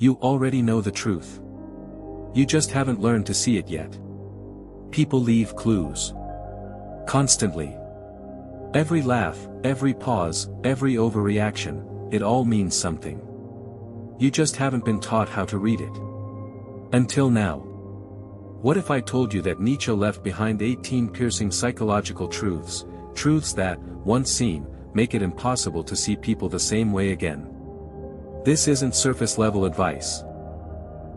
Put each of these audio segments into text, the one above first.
You already know the truth. You just haven't learned to see it yet. People leave clues. Constantly. Every laugh, every pause, every overreaction, it all means something. You just haven't been taught how to read it. Until now. What if I told you that Nietzsche left behind 18 piercing psychological truths, truths that, once seen, make it impossible to see people the same way again? This isn't surface-level advice.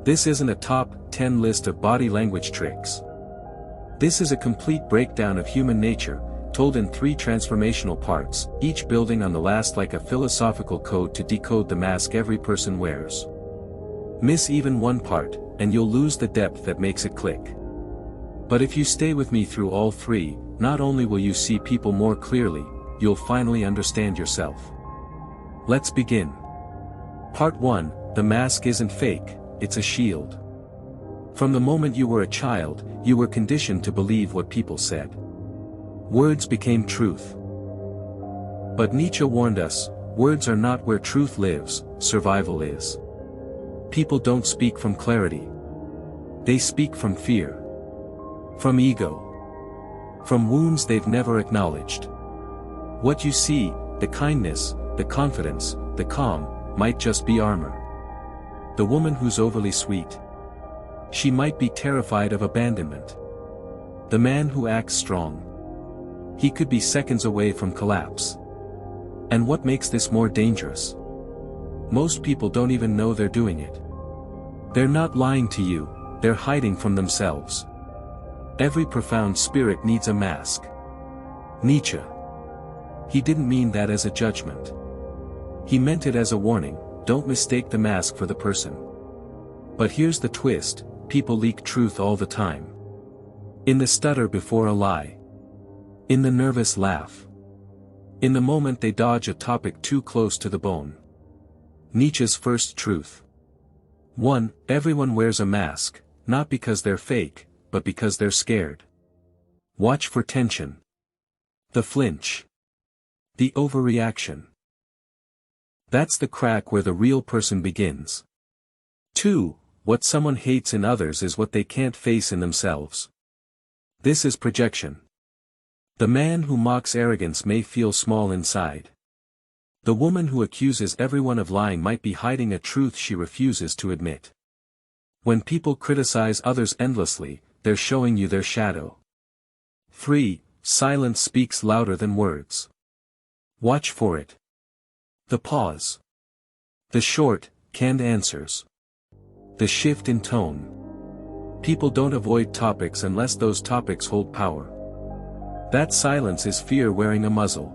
This isn't a top 10 list of body language tricks. This is a complete breakdown of human nature, told in 3 transformational parts, each building on the last like a philosophical code to decode the mask every person wears. Miss even one part, and you'll lose the depth that makes it click. But if you stay with me through all 3, not only will you see people more clearly, you'll finally understand yourself. Let's begin. Part 1, the mask isn't fake, it's a shield. From the moment you were a child, you were conditioned to believe what people said. Words became truth. But Nietzsche warned us, words are not where truth lives, survival is. People don't speak from clarity. They speak from fear. From ego. From wounds they've never acknowledged. What you see, the kindness, the confidence, the calm, might just be armor. The woman who's overly sweet. She might be terrified of abandonment. The man who acts strong. He could be seconds away from collapse. And what makes this more dangerous? Most people don't even know they're doing it. They're not lying to you, they're hiding from themselves. Every profound spirit needs a mask. Nietzsche. He didn't mean that as a judgment. He meant it as a warning, don't mistake the mask for the person. But here's the twist, people leak truth all the time. In the stutter before a lie. In the nervous laugh. In the moment they dodge a topic too close to the bone. Nietzsche's first truth. 1. Everyone wears a mask, not because they're fake, but because they're scared. Watch for tension. The flinch. The overreaction. That's the crack where the real person begins. 2. What someone hates in others is what they can't face in themselves. This is projection. The man who mocks arrogance may feel small inside. The woman who accuses everyone of lying might be hiding a truth she refuses to admit. When people criticize others endlessly, they're showing you their shadow. 3. Silence speaks louder than words. Watch for it. The pause. The short, canned answers. The shift in tone. People don't avoid topics unless those topics hold power. That silence is fear wearing a muzzle.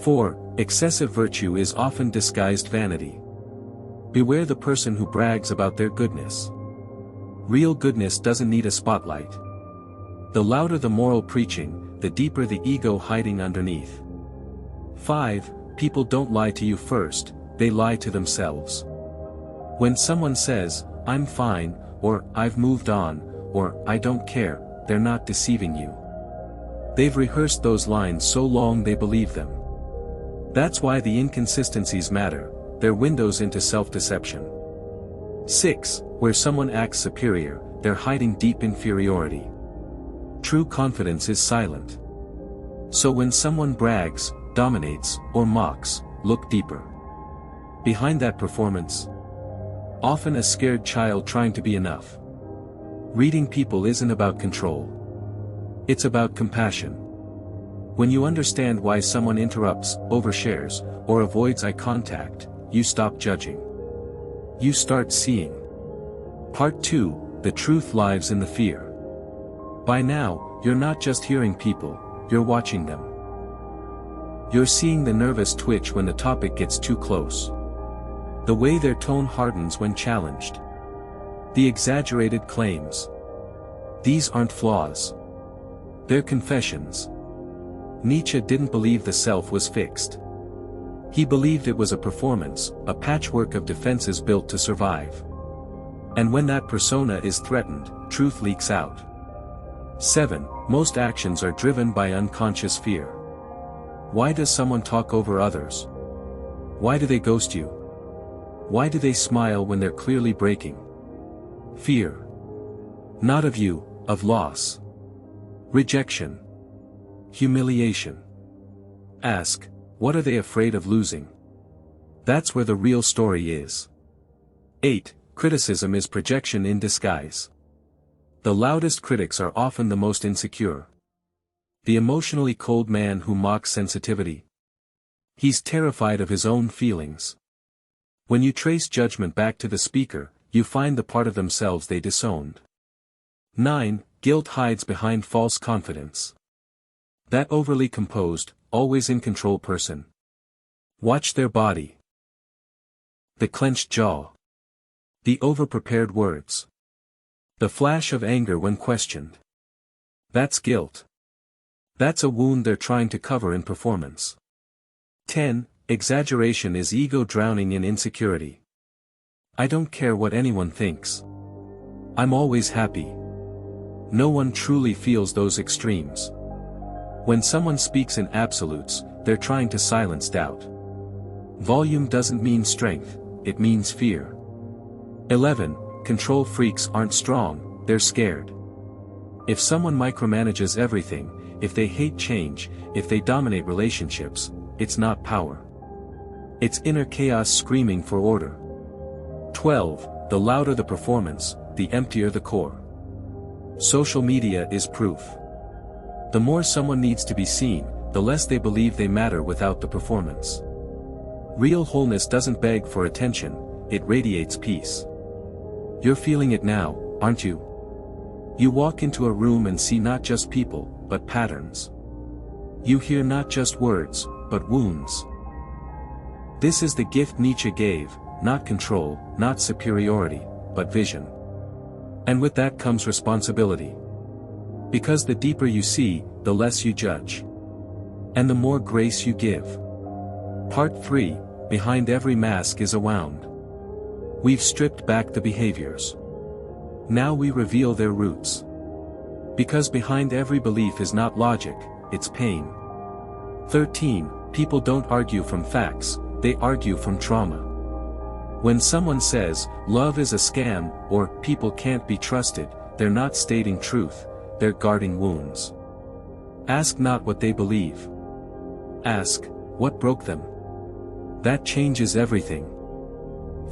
4. Excessive virtue is often disguised vanity. Beware the person who brags about their goodness. Real goodness doesn't need a spotlight. The louder the moral preaching, the deeper the ego hiding underneath. 5. People don't lie to you first, they lie to themselves. When someone says, I'm fine, or I've moved on, or I don't care, they're not deceiving you. They've rehearsed those lines so long they believe them. That's why the inconsistencies matter, they're windows into self-deception. 6. Where someone acts superior, they're hiding deep inferiority. True confidence is silent. So when someone brags, dominates, or mocks, look deeper. Behind that performance, often a scared child trying to be enough. Reading people isn't about control. It's about compassion. When you understand why someone interrupts, overshares, or avoids eye contact, you stop judging. You start seeing. Part 2, the truth lives in the fear. By now, you're not just hearing people, you're watching them. You're seeing the nervous twitch when the topic gets too close. The way their tone hardens when challenged. The exaggerated claims. These aren't flaws. They're confessions. Nietzsche didn't believe the self was fixed. He believed it was a performance, a patchwork of defenses built to survive. And when that persona is threatened, truth leaks out. 7. Most actions are driven by unconscious fear. Why does someone talk over others? Why do they ghost you? Why do they smile when they're clearly breaking? Fear. Not of you, of loss. Rejection. Humiliation. Ask, what are they afraid of losing? That's where the real story is. 8. Criticism is projection in disguise. The loudest critics are often the most insecure. The emotionally cold man who mocks sensitivity. He's terrified of his own feelings. When you trace judgment back to the speaker, you find the part of themselves they disowned. 9. Guilt hides behind false confidence. That overly composed, always in control person. Watch their body. The clenched jaw. The over-prepared words. The flash of anger when questioned. That's guilt. That's a wound they're trying to cover in performance. 10. Exaggeration is ego drowning in insecurity. I don't care what anyone thinks. I'm always happy. No one truly feels those extremes. When someone speaks in absolutes, they're trying to silence doubt. Volume doesn't mean strength, it means fear. 11. Control freaks aren't strong, they're scared. If someone micromanages everything, if they hate change, if they dominate relationships, it's not power. It's inner chaos screaming for order. 12. The louder the performance, the emptier the core. Social media is proof. The more someone needs to be seen, the less they believe they matter without the performance. Real wholeness doesn't beg for attention, it radiates peace. You're feeling it now, aren't you? You walk into a room and see not just people, but patterns. You hear not just words, but wounds. This is the gift Nietzsche gave, not control, not superiority, but vision. And with that comes responsibility. Because the deeper you see, the less you judge. And the more grace you give. Part 3, behind every mask is a wound. We've stripped back the behaviors. Now we reveal their roots. Because behind every belief is not logic, it's pain. 13. People don't argue from facts, they argue from trauma. When someone says, love is a scam, or people can't be trusted, they're not stating truth, they're guarding wounds. Ask not what they believe. Ask, what broke them? That changes everything.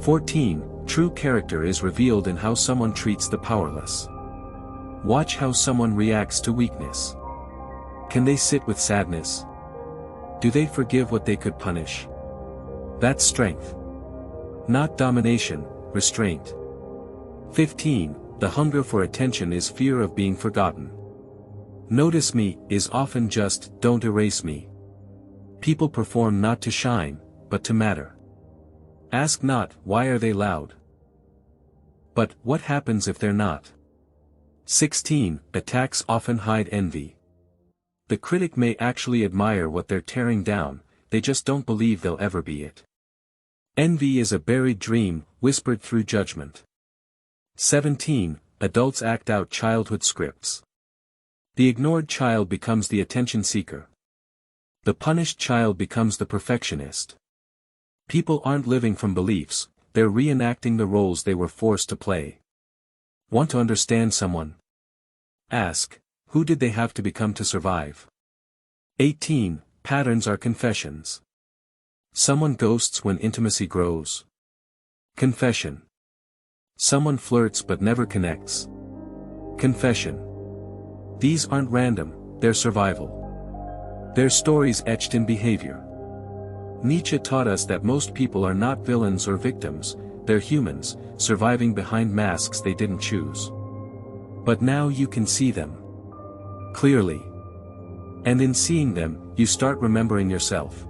14. True character is revealed in how someone treats the powerless. Watch how someone reacts to weakness. Can they sit with sadness? Do they forgive what they could punish? That's strength. Not domination, restraint. 15. The hunger for attention is fear of being forgotten. Notice me is often just, don't erase me. People perform not to shine, but to matter. Ask not, why are they loud? But, what happens if they're not? 16. Attacks often hide envy. The critic may actually admire what they're tearing down, they just don't believe they'll ever be it. Envy is a buried dream, whispered through judgment. 17. Adults act out childhood scripts. The ignored child becomes the attention seeker. The punished child becomes the perfectionist. People aren't living from beliefs, they're reenacting the roles they were forced to play. Want to understand someone? Ask, who did they have to become to survive? 18. Patterns are confessions. Someone ghosts when intimacy grows. Confession. Someone flirts but never connects. Confession. These aren't random, they're survival. They're stories etched in behavior. Nietzsche taught us that most people are not villains or victims, they're humans, surviving behind masks they didn't choose. But now you can see them. Clearly. And in seeing them, you start remembering yourself.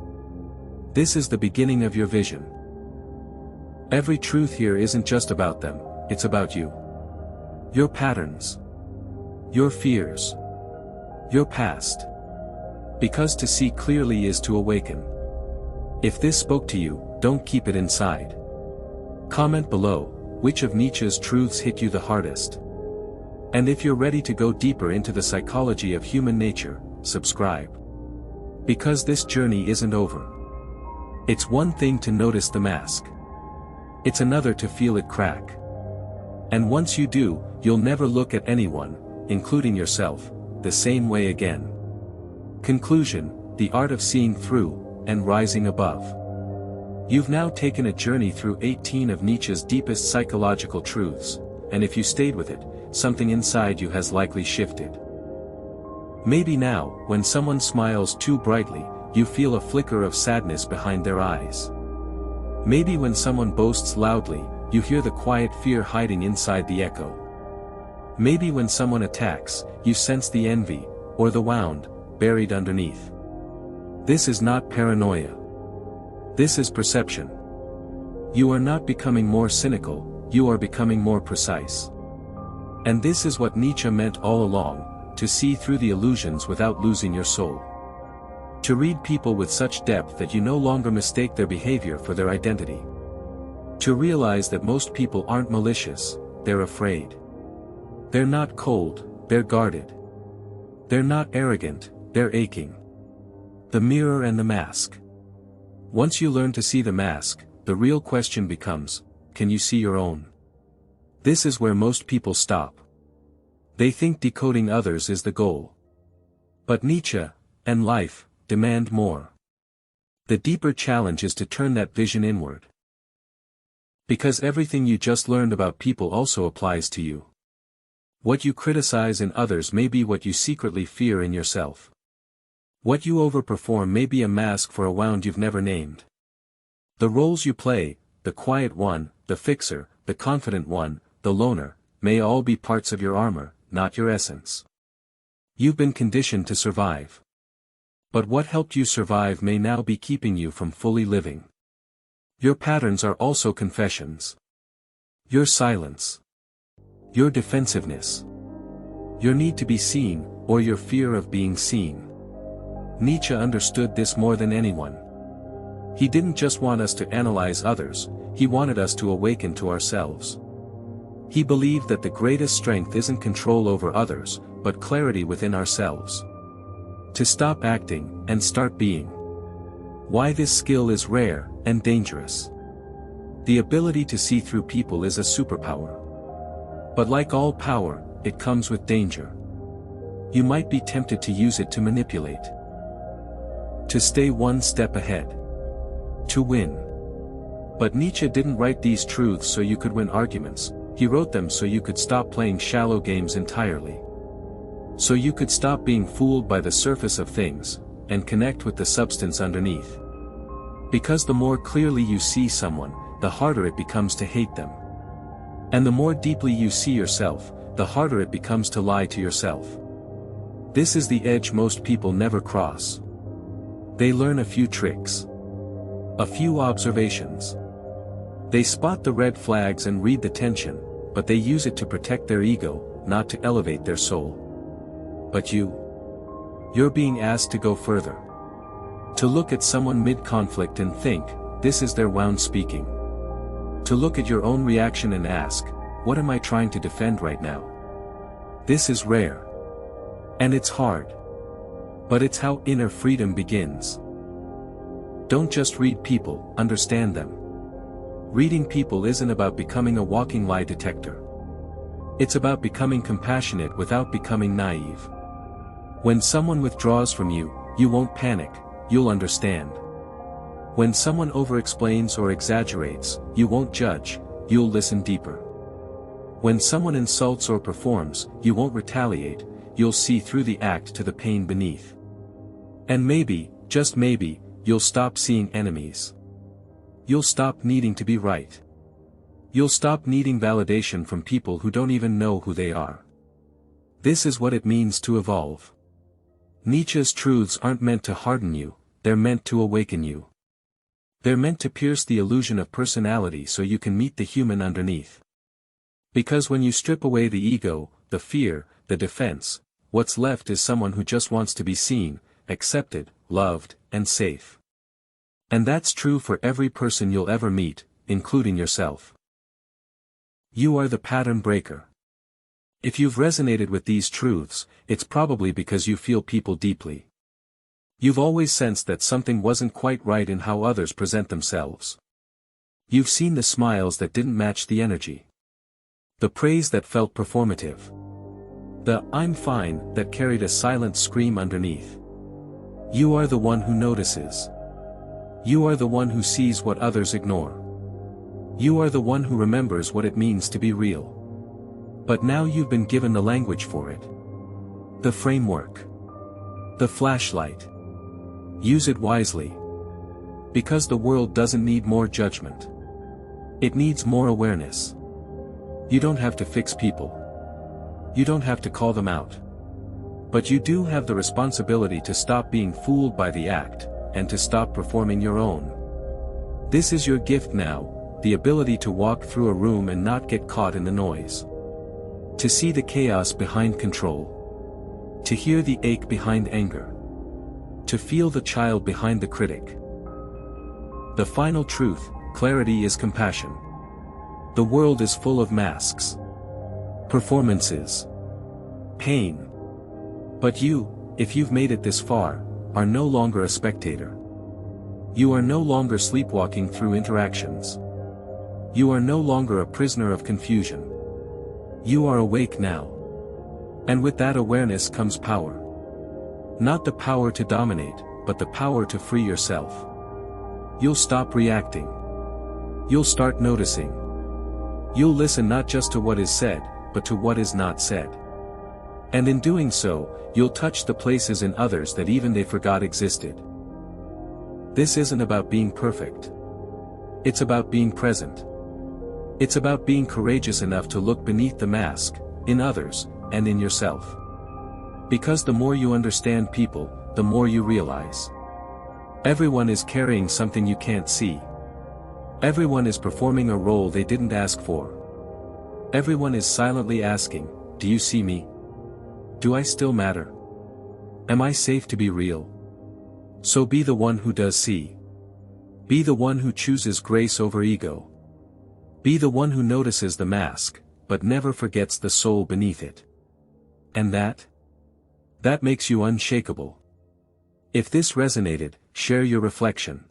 This is the beginning of your vision. Every truth here isn't just about them, it's about you. Your patterns. Your fears. Your past. Because to see clearly is to awaken. If this spoke to you, don't keep it inside. Comment below, which of Nietzsche's truths hit you the hardest? And if you're ready to go deeper into the psychology of human nature, subscribe. Because this journey isn't over. It's one thing to notice the mask. It's another to feel it crack. And once you do, you'll never look at anyone, including yourself, the same way again. Conclusion: the art of seeing through, and rising above. You've now taken a journey through 18 of Nietzsche's deepest psychological truths, and if you stayed with it, something inside you has likely shifted. Maybe now, when someone smiles too brightly, you feel a flicker of sadness behind their eyes. Maybe when someone boasts loudly, you hear the quiet fear hiding inside the echo. Maybe when someone attacks, you sense the envy, or the wound, buried underneath. This is not paranoia. This is perception. You are not becoming more cynical, you are becoming more precise. And this is what Nietzsche meant all along, to see through the illusions without losing your soul. To read people with such depth that you no longer mistake their behavior for their identity. To realize that most people aren't malicious, they're afraid. They're not cold, they're guarded. They're not arrogant, they're aching. The mirror and the mask. Once you learn to see the mask, the real question becomes, can you see your own? This is where most people stop. They think decoding others is the goal. But Nietzsche, and life, demand more. The deeper challenge is to turn that vision inward. Because everything you just learned about people also applies to you. What you criticize in others may be what you secretly fear in yourself. What you overperform may be a mask for a wound you've never named. The roles you play, the quiet one, the fixer, the confident one, the loner, may all be parts of your armor, not your essence. You've been conditioned to survive. But what helped you survive may now be keeping you from fully living. Your patterns are also confessions. Your silence. Your defensiveness. Your need to be seen, or your fear of being seen. Nietzsche understood this more than anyone. He didn't just want us to analyze others, he wanted us to awaken to ourselves. He believed that the greatest strength isn't control over others, but clarity within ourselves. To stop acting, and start being. Why this skill is rare, and dangerous. The ability to see through people is a superpower. But like all power, it comes with danger. You might be tempted to use it to manipulate. To stay one step ahead. To win. But Nietzsche didn't write these truths so you could win arguments, he wrote them so you could stop playing shallow games entirely. So you could stop being fooled by the surface of things, and connect with the substance underneath. Because the more clearly you see someone, the harder it becomes to hate them. And the more deeply you see yourself, the harder it becomes to lie to yourself. This is the edge most people never cross. They learn a few tricks. A few observations. They spot the red flags and read the tension, but they use it to protect their ego, not to elevate their soul. But you're being asked to go further. To look at someone mid-conflict and think, this is their wound speaking. To look at your own reaction and ask, what am I trying to defend right now? This is rare. And it's hard. But it's how inner freedom begins. Don't just read people, understand them. Reading people isn't about becoming a walking lie detector. It's about becoming compassionate without becoming naive. When someone withdraws from you, you won't panic, you'll understand. When someone over-explains or exaggerates, you won't judge, you'll listen deeper. When someone insults or performs, you won't retaliate, you'll see through the act to the pain beneath. And maybe, just maybe, you'll stop seeing enemies. You'll stop needing to be right. You'll stop needing validation from people who don't even know who they are. This is what it means to evolve. Nietzsche's truths aren't meant to harden you, they're meant to awaken you. They're meant to pierce the illusion of personality so you can meet the human underneath. Because when you strip away the ego, the fear, the defense, what's left is someone who just wants to be seen, accepted, loved, and safe. And that's true for every person you'll ever meet, including yourself. You are the pattern breaker. If you've resonated with these truths, it's probably because you feel people deeply. You've always sensed that something wasn't quite right in how others present themselves. You've seen the smiles that didn't match the energy. The praise that felt performative. The "I'm fine" that carried a silent scream underneath. You are the one who notices. You are the one who sees what others ignore. You are the one who remembers what it means to be real. But now you've been given the language for it. The framework. The flashlight. Use it wisely. Because the world doesn't need more judgment. It needs more awareness. You don't have to fix people. You don't have to call them out. But you do have the responsibility to stop being fooled by the act, and to stop performing your own. This is your gift now, the ability to walk through a room and not get caught in the noise. To see the chaos behind control. To hear the ache behind anger. To feel the child behind the critic. The final truth, clarity is compassion. The world is full of masks. Performances. Pain. But you, if you've made it this far, are no longer a spectator. You are no longer sleepwalking through interactions. You are no longer a prisoner of confusion. You are awake now. And with that awareness comes power. Not the power to dominate, but the power to free yourself. You'll stop reacting. You'll start noticing. You'll listen not just to what is said, but to what is not said. And in doing so, you'll touch the places in others that even they forgot existed. This isn't about being perfect. It's about being present. It's about being courageous enough to look beneath the mask, in others, and in yourself. Because the more you understand people, the more you realize. Everyone is carrying something you can't see. Everyone is performing a role they didn't ask for. Everyone is silently asking, do you see me? Do I still matter? Am I safe to be real? So be the one who does see. Be the one who chooses grace over ego. Be the one who notices the mask, but never forgets the soul beneath it. And that makes you unshakable. If this resonated, share your reflection.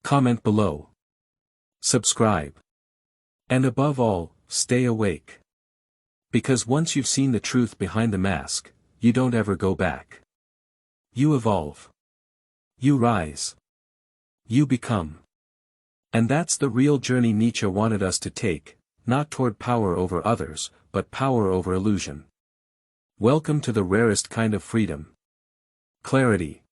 Comment below. Subscribe. And above all, stay awake. Because once you've seen the truth behind the mask, you don't ever go back. You evolve. You rise. You become. And that's the real journey Nietzsche wanted us to take, not toward power over others, but power over illusion. Welcome to the rarest kind of freedom. Clarity.